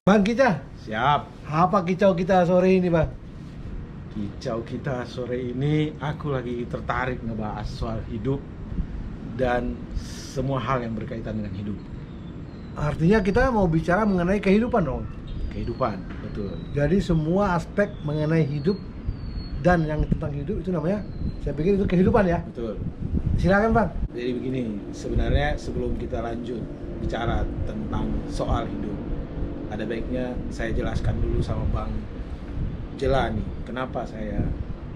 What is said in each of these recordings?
Bang Kica, Siap. apa kicau kita sore ini, Bang? Kicau kita sore ini, aku lagi tertarik ngebahas soal hidup dan semua hal yang berkaitan dengan hidup. Artinya kita mau bicara mengenai kehidupan dong. Kehidupan, betul. Jadi semua aspek mengenai hidup dan yang tentang hidup itu namanya, saya pikir itu kehidupan ya. Betul. Silakan, Bang. Jadi begini, sebenarnya sebelum kita lanjut bicara tentang soal hidup, ada baiknya saya jelaskan dulu sama Bang Jela nih, kenapa saya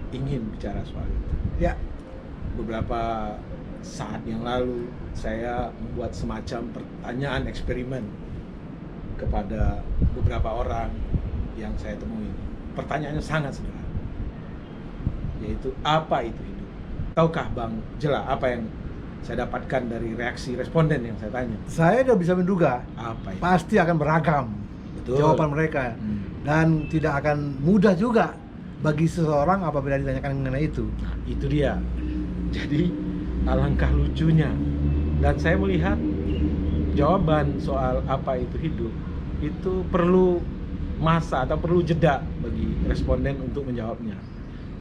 ingin bicara soal itu. Ya, Beberapa saat yang lalu saya membuat semacam pertanyaan eksperimen kepada beberapa orang yang saya temui. Pertanyaannya sangat sederhana, yaitu apa itu hidup? Tahukah Bang Jela apa yang saya dapatkan dari reaksi responden yang saya tanya? saya udah bisa menduga Apa itu? pasti akan beragam Betul. jawaban mereka dan tidak akan mudah juga bagi seseorang apabila ditanyakan mengenai itu. Nah, itu dia. Jadi alangkah lucunya, dan saya melihat jawaban soal apa itu hidup itu perlu masa atau perlu jeda bagi responden untuk menjawabnya.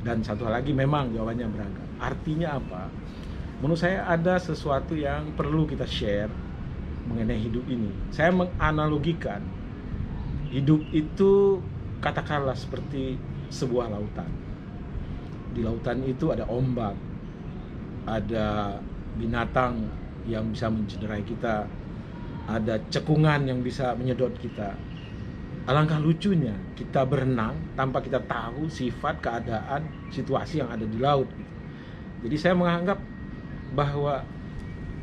Dan satu hal lagi, memang jawabannya beragam. Artinya apa? Menurut saya ada sesuatu yang perlu kita share mengenai hidup ini. Saya menganalogikan hidup itu katakanlah seperti sebuah lautan. Di lautan itu ada ombak, ada binatang yang bisa mencederai kita, ada cekungan yang bisa menyedot kita. Alangkah lucunya kita berenang tanpa kita tahu sifat, keadaan, situasi yang ada di laut. Jadi saya menganggap bahwa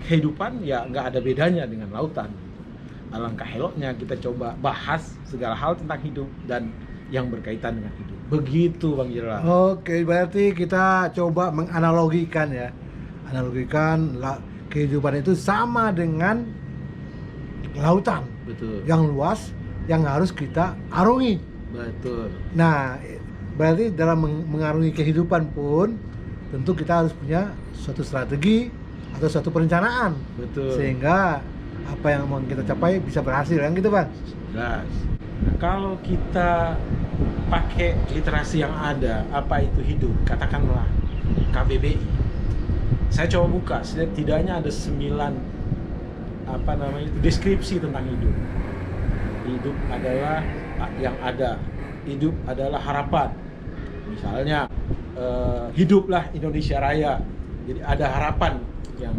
kehidupan ya nggak ada bedanya dengan lautan. Alangkah eloknya kita coba bahas segala hal tentang hidup dan yang berkaitan dengan hidup. Begitu Bang Jela. Oke, berarti kita coba menganalogikan ya. Kehidupan itu sama dengan lautan Betul. yang luas yang harus kita arungi. Betul. Nah, berarti dalam mengarungi kehidupan pun tentu kita harus punya suatu strategi atau suatu perencanaan. Betul. Sehingga apa yang mau kita capai bisa berhasil kan gitu, Bang? Jelas. Nah, kalau kita pakai literasi yang ada, apa itu hidup? Katakanlah KBBI. Saya coba buka, setidaknya ada 9 deskripsi tentang hidup. Hidup adalah yang ada. Hidup adalah harapan. Misalnya hiduplah Indonesia Raya. Jadi ada harapan yang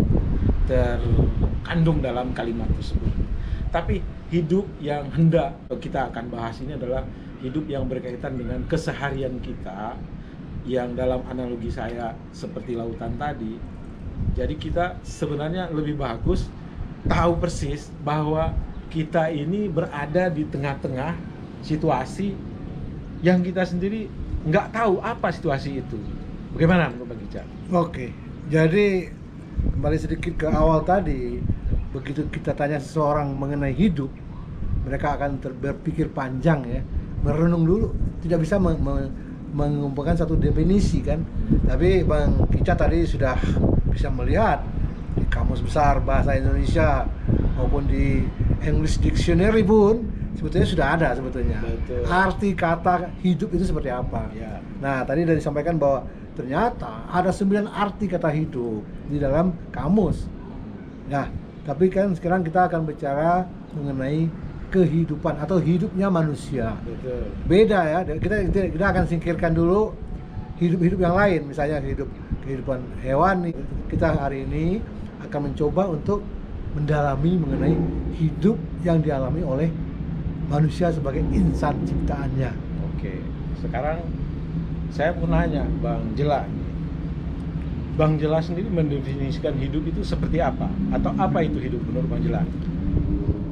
terkandung dalam kalimat tersebut. Tapi hidup yang hendak kita akan bahas ini adalah hidup yang berkaitan dengan keseharian kita, yang dalam analogi saya seperti lautan tadi. Jadi kita sebenarnya lebih bagus tahu persis bahwa kita ini berada di tengah-tengah situasi yang kita sendiri nggak tahu apa situasi itu. Bagaimana menurut Bang Ica? Oke. Jadi kembali sedikit ke awal tadi, begitu kita tanya seseorang mengenai hidup, mereka akan berpikir panjang ya, merenung dulu, tidak bisa mengumpulkan satu definisi kan. Tapi Bang Kica tadi sudah bisa melihat di Kamus Besar Bahasa Indonesia maupun di English Dictionary pun sebetulnya sudah ada sebetulnya. Betul. Arti kata hidup itu seperti apa. Ya. Nah, tadi sudah disampaikan bahwa ternyata ada 9 arti kata hidup di dalam kamus. Nah, tapi kan sekarang kita akan bicara mengenai kehidupan atau hidupnya manusia. Betul. Beda ya, kita akan singkirkan dulu hidup-hidup yang lain, misalnya kehidupan hewan. Kita hari ini akan mencoba untuk mendalami mengenai hidup yang dialami oleh manusia sebagai insan ciptaannya. Oke, sekarang saya mau nanya Bang Jela. Bang Jela sendiri mendefinisikan hidup itu seperti apa? Atau apa itu hidup menurut Bang Jela?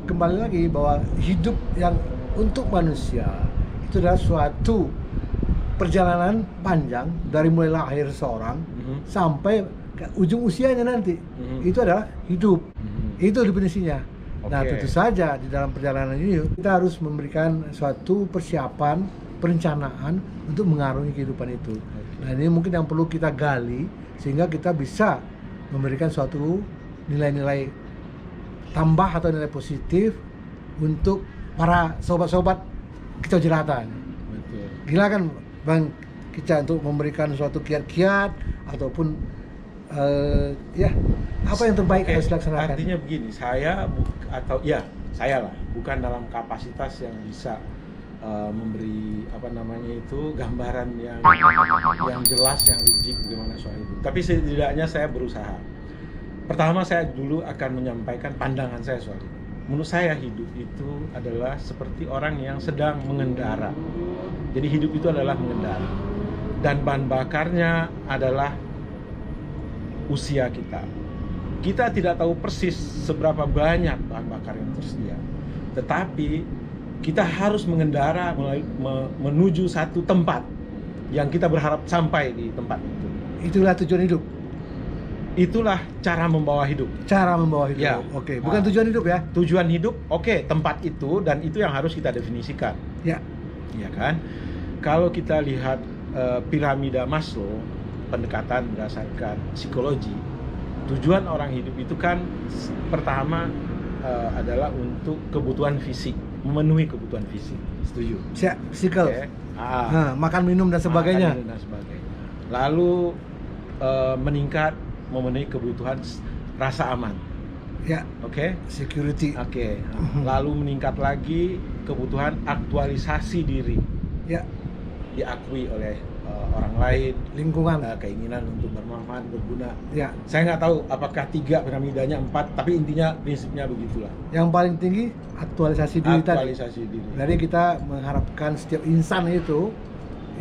Kembali lagi bahwa hidup yang untuk manusia itu adalah suatu perjalanan panjang dari mulai lahir seorang sampai ke ujung usianya nanti. Itu adalah hidup. Itu definisinya. Nah, Oke. tentu saja di dalam perjalanan ini kita harus memberikan suatu persiapan, perencanaan untuk mengarungi kehidupan itu. Nah, ini mungkin yang perlu kita gali sehingga kita bisa memberikan suatu nilai-nilai tambah atau nilai positif untuk para sobat-sobat Kicau Jelata. Betul. Gila kan Bang Kica untuk memberikan suatu kiat-kiat ataupun ya apa yang terbaik Oke, harus dilaksanakan. artinya begini, saya lah, bukan dalam kapasitas yang bisa memberi apa namanya itu gambaran yang jelas, yang rigid bagaimana soal itu. Tapi setidaknya saya berusaha. Pertama, saya dulu akan menyampaikan pandangan saya soal itu. Menurut saya hidup itu adalah seperti orang yang sedang mengendara. Jadi hidup itu adalah mengendara. Dan bahan bakarnya adalah usia kita. Kita tidak tahu persis seberapa banyak bahan bakar yang tersedia. Tetapi kita harus mengendara menuju satu tempat yang kita berharap sampai di tempat itu. Itulah tujuan hidup. Itulah cara membawa hidup. Cara membawa hidup. Ya. Oke, bukan tujuan hidup ya. Tujuan hidup, oke, tempat itu, dan itu yang harus kita definisikan. Ya. Ya kan? Kalau kita lihat piramida Maslow, pendekatan berdasarkan psikologi, tujuan orang hidup itu kan pertama adalah untuk kebutuhan fisik, memenuhi kebutuhan fisik. Setuju? Physical. Okay. Makan, minum dan sebagainya. Makan, minum dan sebagainya. Lalu meningkat, memenuhi kebutuhan rasa aman. Ya. Oke? Security. Oke. Lalu meningkat lagi kebutuhan aktualisasi diri. Ya. Diakui oleh orang lain, Lingkungan. keinginan untuk bermanfaat, berguna. Ya. Saya nggak tahu apakah 3 piramidanya 4, tapi intinya prinsipnya begitulah. Yang paling tinggi aktualisasi diri tadi. Aktualisasi diri. Dari kita mengharapkan setiap insan itu,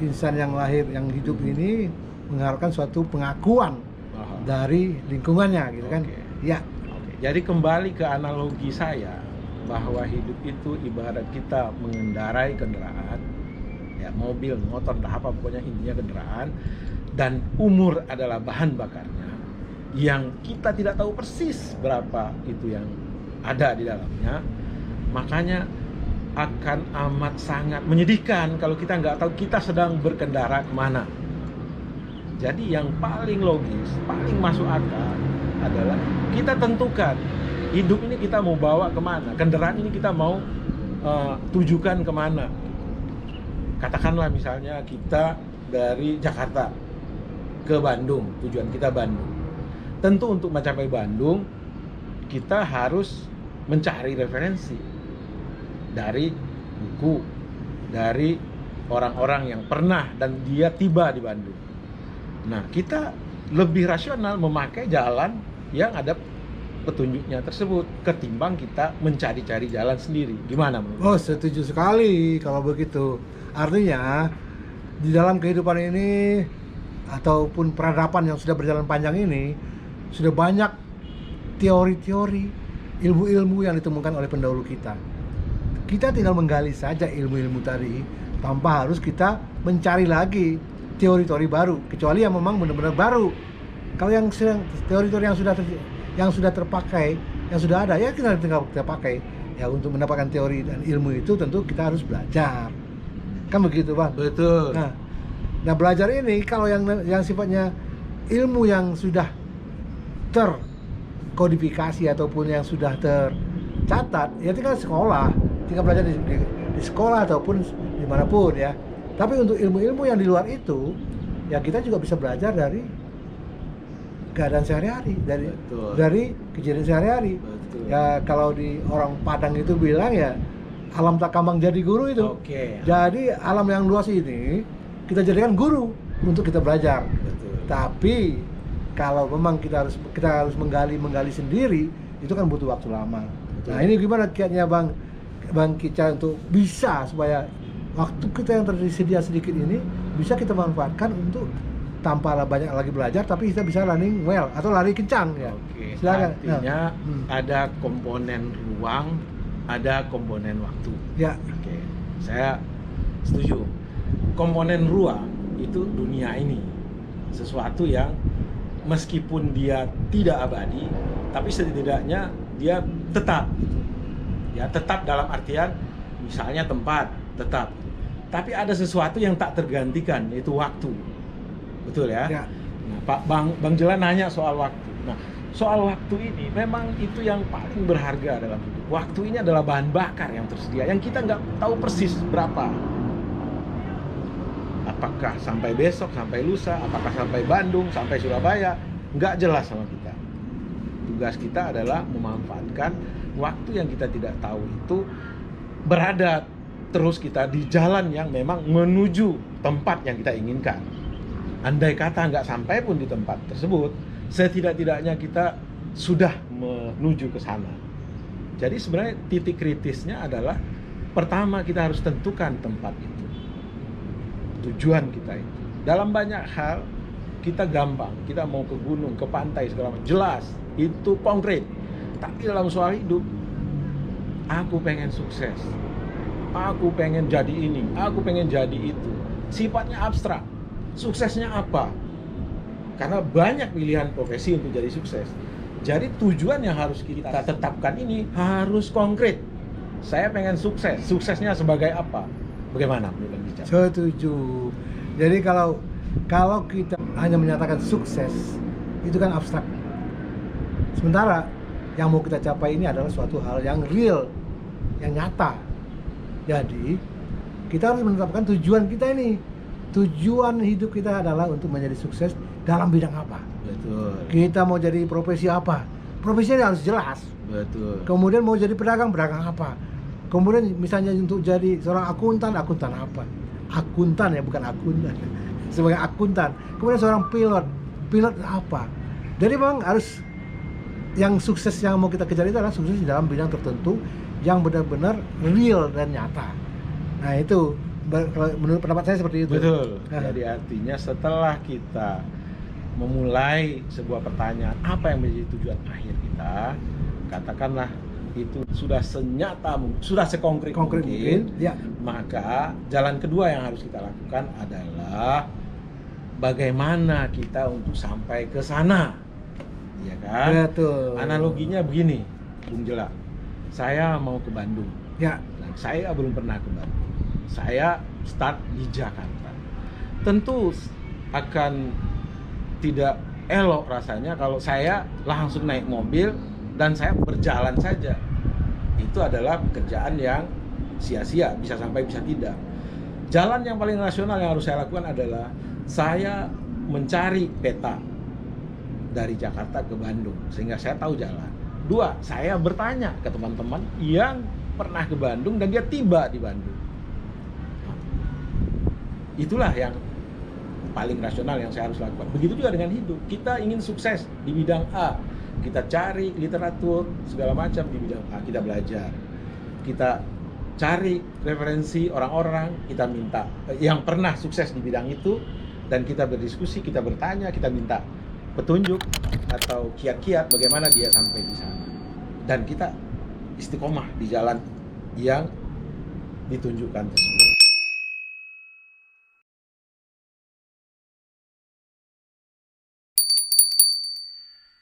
insan yang lahir, yang hidup ini mengharapkan suatu pengakuan dari lingkungannya, gitu kan? Oke. Ya. Oke. Jadi kembali ke analogi saya bahwa hidup itu ibarat kita mengendarai kendaraan, ya mobil, motor, entah apa, pokoknya intinya kendaraan, dan umur adalah bahan bakarnya yang kita tidak tahu persis berapa itu yang ada di dalamnya. Makanya akan amat sangat menyedihkan kalau kita nggak tahu kita sedang berkendara kemana. Jadi yang paling logis, paling masuk akal adalah kita tentukan hidup ini kita mau bawa kemana, kendaraan ini kita mau tujukan kemana. Katakanlah misalnya kita dari Jakarta ke Bandung, tujuan kita Bandung. Tentu untuk mencapai Bandung kita harus mencari referensi dari buku, dari orang-orang yang pernah dan dia tiba di Bandung. Nah, kita lebih rasional memakai jalan yang ada petunjuknya tersebut ketimbang kita mencari-cari jalan sendiri. Gimana menurut? Oh, setuju sekali kalau begitu. Artinya di dalam kehidupan ini ataupun peradaban yang sudah berjalan panjang ini sudah banyak teori-teori, ilmu-ilmu yang ditemukan oleh pendahulu kita. Kita tinggal menggali saja ilmu-ilmu tadi tanpa harus kita mencari lagi teori-teori baru, kecuali yang memang benar-benar baru. Kalau yang teori-teori yang sudah terpakai, yang sudah ada, ya kita tinggal kita pakai. Ya untuk mendapatkan teori dan ilmu itu tentu kita harus belajar. Kan begitu, Bang? Betul. Nah belajar ini kalau yang sifatnya ilmu yang sudah terkodifikasi ataupun yang sudah tercatat, ya tinggal sekolah, tinggal belajar di sekolah ataupun dimanapun ya. Tapi untuk ilmu-ilmu yang di luar itu, ya kita juga bisa belajar dari keadaan sehari-hari, dari kejadian sehari-hari. Betul. Ya kalau di orang Padang itu bilang ya alam tak kambang jadi guru itu. Oke. Jadi alam yang luas ini kita jadikan guru untuk kita belajar. Betul. Tapi kalau memang kita harus menggali sendiri, itu kan butuh waktu lama. Betul. Nah ini gimana kiatnya Bang Kica untuk bisa supaya waktu kita yang tersedia sedikit ini bisa kita manfaatkan untuk tanpa banyak lagi belajar, tapi kita bisa running well atau lari kencang ya. Oke. Silakan. Artinya ada komponen ruang, ada komponen waktu. Ya. Oke. Saya setuju. Komponen ruang itu dunia ini, sesuatu yang meskipun dia tidak abadi, tapi setidaknya dia tetap. Ya, tetap dalam artian misalnya tempat tetap. Tapi ada sesuatu yang tak tergantikan, yaitu waktu. Betul ya? Ya. Nah, Bang Jelan nanya soal waktu. Nah, soal waktu ini memang itu yang paling berharga dalam hidup Waktu ini adalah bahan bakar yang tersedia, yang kita nggak tahu persis berapa. Apakah sampai besok, sampai lusa, apakah sampai Bandung, sampai Surabaya, nggak jelas sama kita. Tugas kita adalah memanfaatkan waktu yang kita tidak tahu itu, berada terus kita di jalan yang memang menuju tempat yang kita inginkan. Andai kata nggak sampai pun di tempat tersebut, setidak-tidaknya kita sudah menuju ke sana. Jadi sebenarnya titik kritisnya adalah, pertama kita harus tentukan tempat itu, tujuan kita itu. Dalam banyak hal kita gampang, kita mau ke gunung, ke pantai, segala macam, jelas, itu konkret. Tapi dalam soal hidup, aku pengen sukses, aku pengen jadi ini, aku pengen jadi itu, sifatnya abstrak. Suksesnya apa? Karena banyak pilihan profesi untuk jadi sukses. Jadi tujuan yang harus kita tetapkan ini harus konkret. Saya pengen sukses, suksesnya sebagai apa? Bagaimana menurut Bang Ica? Setuju. Jadi kalau kita hanya menyatakan sukses, itu kan abstrak. Sementara yang mau kita capai ini adalah suatu hal yang real, yang nyata. Jadi kita harus menetapkan tujuan kita ini. Tujuan hidup kita adalah untuk menjadi sukses dalam bidang apa? Betul. Kita mau jadi profesi apa? Profesinya harus jelas. Betul. Kemudian mau jadi pedagang apa? Kemudian misalnya untuk jadi seorang akuntan apa? Akuntan ya, bukan akuntan. Sebagai akuntan. Kemudian seorang pilot apa? Jadi memang harus, yang sukses yang mau kita kejar itu adalah sukses di dalam bidang tertentu yang benar-benar real dan nyata. Nah itu, menurut pendapat saya seperti itu. Betul. Jadi artinya setelah kita memulai sebuah pertanyaan, apa yang menjadi tujuan akhir kita, katakanlah itu sudah senyata, sudah sekonkret mungkin, ya. Maka jalan kedua yang harus kita lakukan adalah bagaimana kita untuk sampai ke sana, ya kan? Betul. Analoginya begini, Bung Jela, saya mau ke Bandung, Ya. dan saya belum pernah ke Bandung. Saya start di Jakarta. Tentu akan tidak elok rasanya kalau saya langsung naik mobil dan saya berjalan saja. Itu adalah pekerjaan yang sia-sia, bisa sampai bisa tidak. Jalan yang paling rasional yang harus saya lakukan adalah saya mencari peta dari Jakarta ke Bandung sehingga saya tahu jalan. Dua, saya bertanya ke teman-teman yang pernah ke Bandung dan dia tiba di Bandung. Itulah yang paling rasional yang saya harus lakukan. Begitu juga dengan hidup. Kita ingin sukses di bidang A, kita cari literatur segala macam di bidang A, kita belajar. Kita cari referensi orang-orang, kita minta yang pernah sukses di bidang itu, dan kita berdiskusi, kita bertanya, kita minta petunjuk atau kiat-kiat bagaimana dia sampai di sana. Dan kita istiqomah di jalan yang ditunjukkan tersebut.